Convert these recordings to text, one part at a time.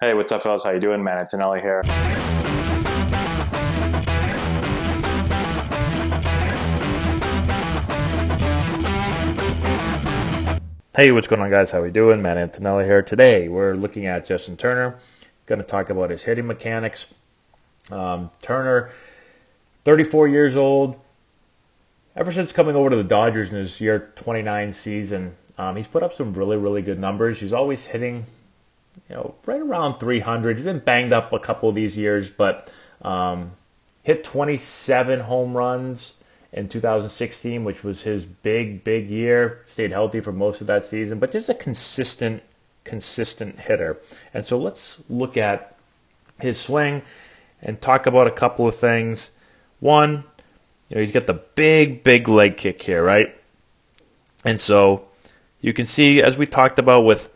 Hey, what's up, fellas? How you doing, man? Antonelli here. Hey, what's going on, guys? How we doing? Man, Antonelli here. Today, we're looking at Justin Turner. Going to talk about his hitting mechanics. Turner, 34 years old. Ever since coming over to the Dodgers in his year 29 season, he's put up some really good numbers. He's always hitting, right around 300. He's been banged up a couple of these years, but hit 27 home runs in 2016, which was his big year. Stayed healthy for most of that season, but just a consistent hitter. And so let's look at his swing and talk about a couple of things. One, he's got the big leg kick here, right? And so you can see, as we talked about with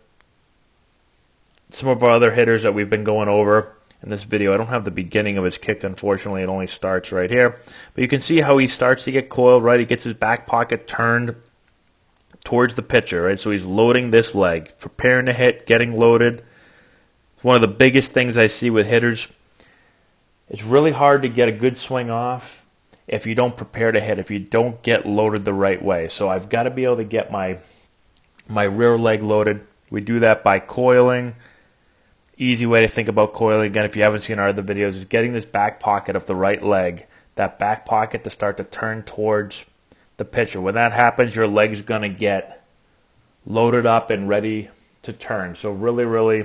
some of our other hitters that we've been going over in this video, I don't have the beginning of his kick, unfortunately. It only starts right here. But you can see how he starts to get coiled, right? He gets his back pocket turned towards the pitcher, right? So he's loading this leg, preparing to hit, getting loaded. It's one of the biggest things I see with hitters. It's really hard to get a good swing off if you don't prepare to hit, if you don't get loaded the right way. So I've got to be able to get my rear leg loaded. We do that by coiling. Easy way to think about coiling, again, if you haven't seen our other videos, is getting this back pocket of the right leg, that back pocket to start to turn towards the pitcher. When that happens, your leg's going to get loaded up and ready to turn. So really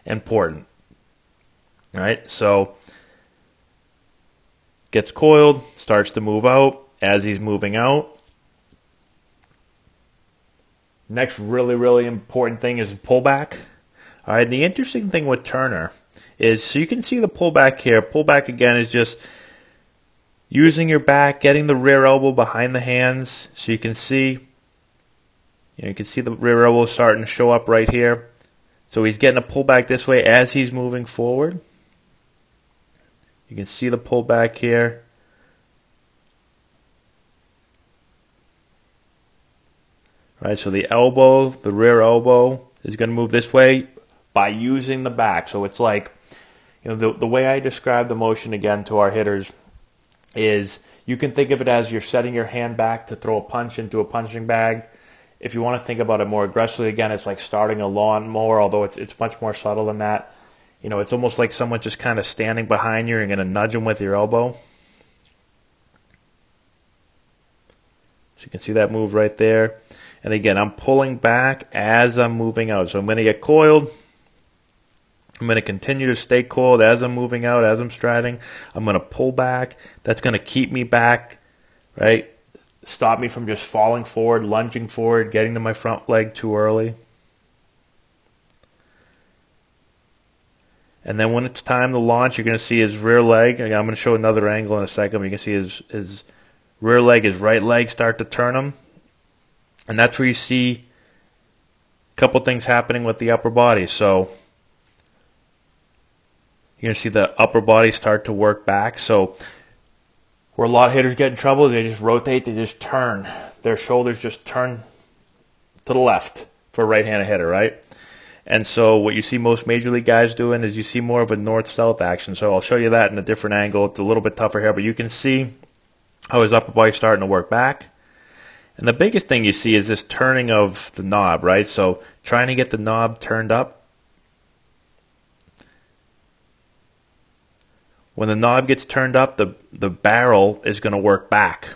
important. All right, so gets coiled, starts to move out. As he's moving out, next really important thing is pullback. All right, the interesting thing with Turner is, so you can see the pullback here. Pullback, again, is just using your back, getting the rear elbow behind the hands. So you can see, you can see the rear elbow starting to show up right here. So he's getting a pullback this way as he's moving forward. You can see the pullback here. All right, so the elbow, the rear elbow, is going to move this way by using the back. So it's like, the way I describe the motion again to our hitters is, you can think of it as you're setting your hand back to throw a punch into a punching bag. If you want to think about it more aggressively, again, it's like starting a lawnmower, although it's much more subtle than that. It's almost like someone just kind of standing behind you and you're going to nudge them with your elbow. So you can see that move right there. And again, I'm pulling back as I'm moving out. So I'm going to get coiled. I'm going to continue to stay coiled as I'm moving out, as I'm striding. I'm going to pull back. That's going to keep me back, right? Stop me from just falling forward, lunging forward, getting to my front leg too early. And then when it's time to launch, you're going to see his rear leg. Again, I'm going to show another angle in a second. You can see his rear leg, his right leg start to turn him. And that's where you see a couple things happening with the upper body. So you're going to see the upper body start to work back. So where a lot of hitters get in trouble, they just rotate, they just turn. Their shoulders just turn to the left for a right-handed hitter, right? And so what you see most major league guys doing is you see more of a north-south action. So I'll show you that in a different angle. It's a little bit tougher here, but you can see how his upper body's starting to work back. And the biggest thing you see is this turning of the knob, right? So trying to get the knob turned up. When the knob gets turned up, the barrel is going to work back.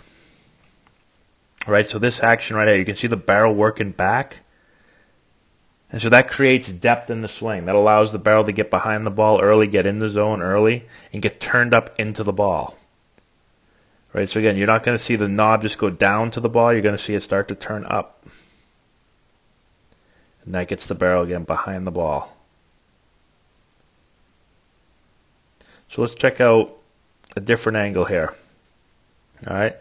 All right, so this action right here, you can see the barrel working back. And so that creates depth in the swing. That allows the barrel to get behind the ball early, get in the zone early, and get turned up into the ball. Right, so again, you're not going to see the knob just go down to the ball. You're going to see it start to turn up. And that gets the barrel again behind the ball. So let's check out a different angle here. All right.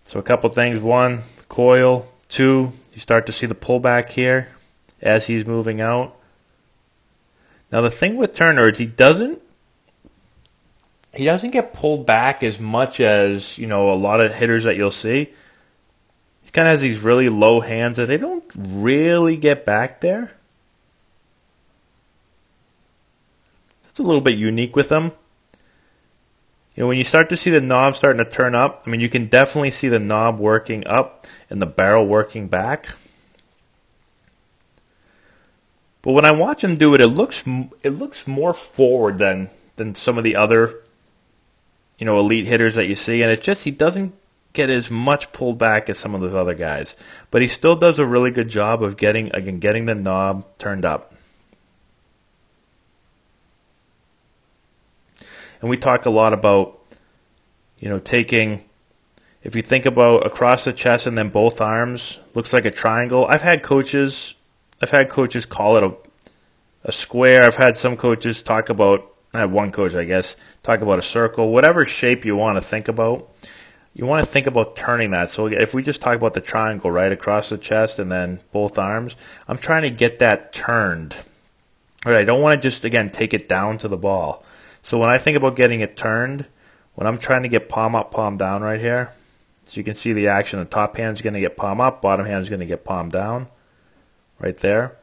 So a couple things. One, coil. Two, you start to see the pullback here as he's moving out. Now the thing with Turner is he doesn't get pulled back as much as, a lot of hitters that you'll see. He kind of has these really low hands that they don't really get back there. It's a little bit unique with him. You know, when you start to see the knob starting to turn up, I mean, you can definitely see the knob working up and the barrel working back. But when I watch him do it, it looks more forward than some of the other, you know, elite hitters that you see, and it just, he doesn't get as much pulled back as some of those other guys. But he still does a really good job of getting the knob turned up. And we talk a lot about, you know, taking, if you think about across the chest and then both arms, looks like a triangle. I've had coaches call it a square. I've had some coaches talk about, I had one coach, I guess, talk about a circle. Whatever shape you want to think about, you want to think about turning that. So if we just talk about the triangle, right, across the chest and then both arms, I'm trying to get that turned. All right, I don't want to just, again, take it down to the ball. So when I think about getting it turned, when I'm trying to get palm up, palm down right here, so you can see the action. The top hand's going to get palm up, bottom hand's going to get palm down, right there.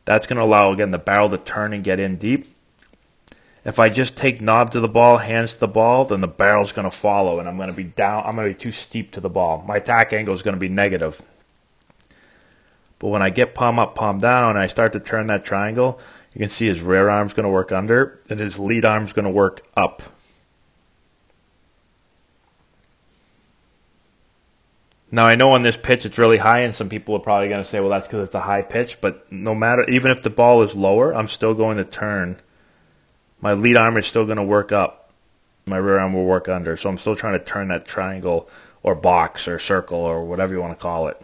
That's going to allow, again, the barrel to turn and get in deep. If I just take knob to the ball, hands to the ball, then the barrel's going to follow, and I'm going to be down. I'm going to be too steep to the ball. My attack angle is going to be negative. But when I get palm up, palm down, and I start to turn that triangle, you can see his rear arm's going to work under, and his lead arm's going to work up. Now, I know on this pitch it's really high, and some people are probably going to say, well, that's because it's a high pitch. But no matter, even if the ball is lower, I'm still going to turn. My lead arm is still going to work up. My rear arm will work under. So I'm still trying to turn that triangle or box or circle or whatever you want to call it.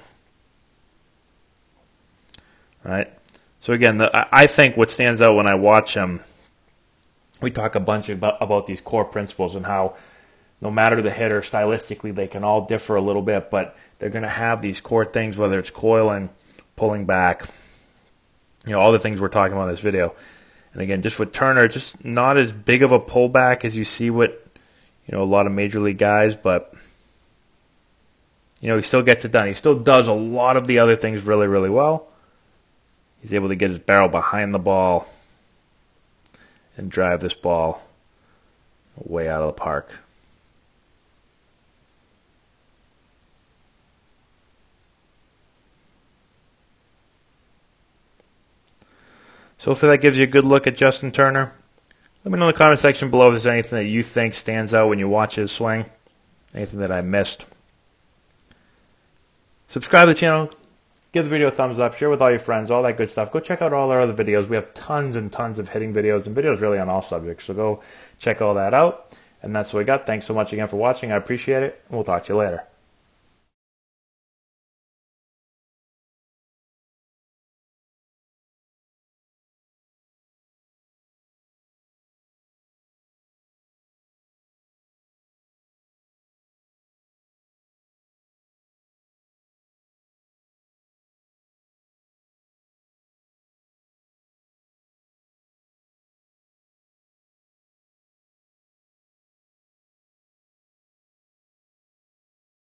All right? So again, I think what stands out when I watch him, we talk a bunch about these core principles and how no matter the hitter, stylistically, they can all differ a little bit, but they're going to have these core things, whether it's coiling, pulling back, you know, all the things we're talking about in this video. And again, just with Turner, just not as big of a pullback as you see with, you know, a lot of major league guys, but, you know, he still gets it done. He still does a lot of the other things really, really well. He's able to get his barrel behind the ball and drive this ball way out of the park. So hopefully that gives you a good look at Justin Turner. Let me know in the comment section below if there's anything that you think stands out when you watch his swing. Anything that I missed. Subscribe to the channel. Give the video a thumbs up. Share with all your friends. All that good stuff. Go check out all our other videos. We have tons and tons of hitting videos and videos really on all subjects. So go check all that out. And that's what we got. Thanks so much again for watching. I appreciate it. And we'll talk to you later.